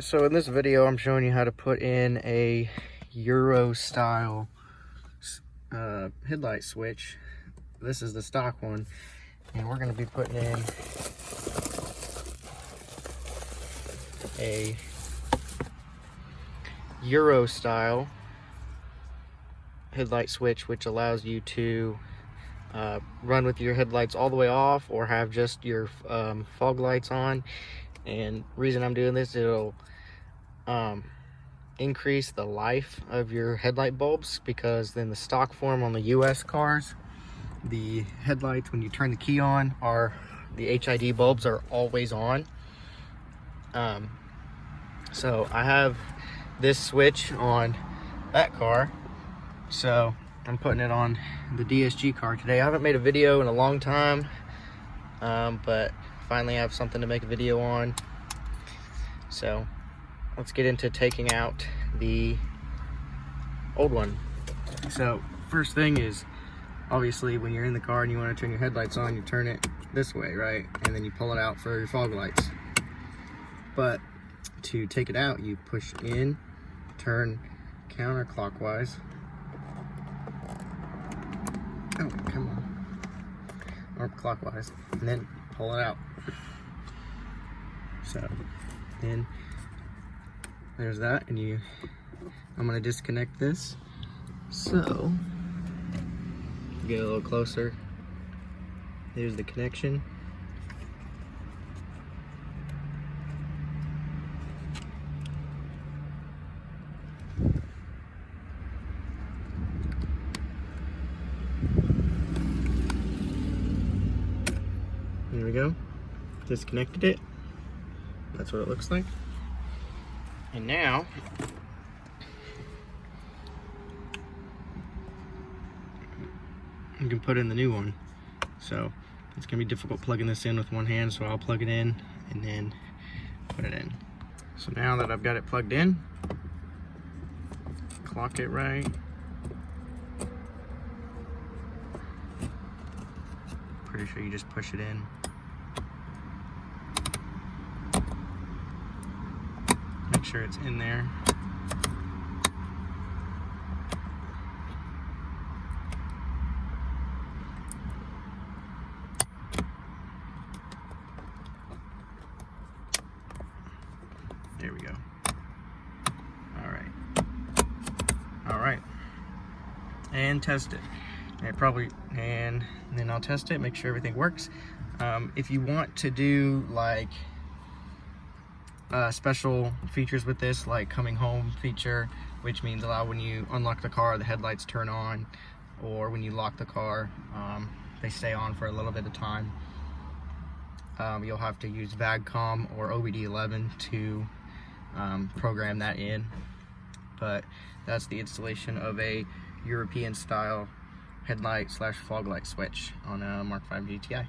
Alright, so in this video I'm showing you how to put in a Euro style headlight switch. This is the stock one, and we're going to be putting in a Euro style headlight switch, which allows you to run with your headlights all the way off or have just your fog lights on. And reason I'm doing this, it'll increase the life of your headlight bulbs, because then the stock form on the US cars, the headlights, when you turn the key on, the HID bulbs are always on. So I have this switch on that car, so I'm putting it on the DSG car today. I haven't made a video in a long time, but finally I have something to make a video on. So let's get into taking out the old one. So first thing is, obviously when you're in the car and you want to turn your headlights on, you turn it this way, right? And then you pull it out for your fog lights. But to take it out, you push in, turn counterclockwise. Oh, come on. Or clockwise, and then pull it out. So then there's that, and I'm gonna disconnect this. So get a little closer. There's the connection. There we go. Disconnected it. That's what it looks like. And now you can put in the new one. So it's gonna be difficult plugging this in with one hand, so I'll plug it in and then put it in. So now that I've got it plugged in, clock it right. Pretty sure you just push it in. Make sure it's in there. There we go. All right. And test it. And then I'll test it, make sure everything works. If you want to do like special features with this, like coming home feature, which means when you unlock the car, the headlights turn on, or when you lock the car, they stay on for a little bit of time. You'll have to use VAGCOM or OBD11 to program that in. But that's the installation of a European style headlight / fog light switch on a Mk5 GTI.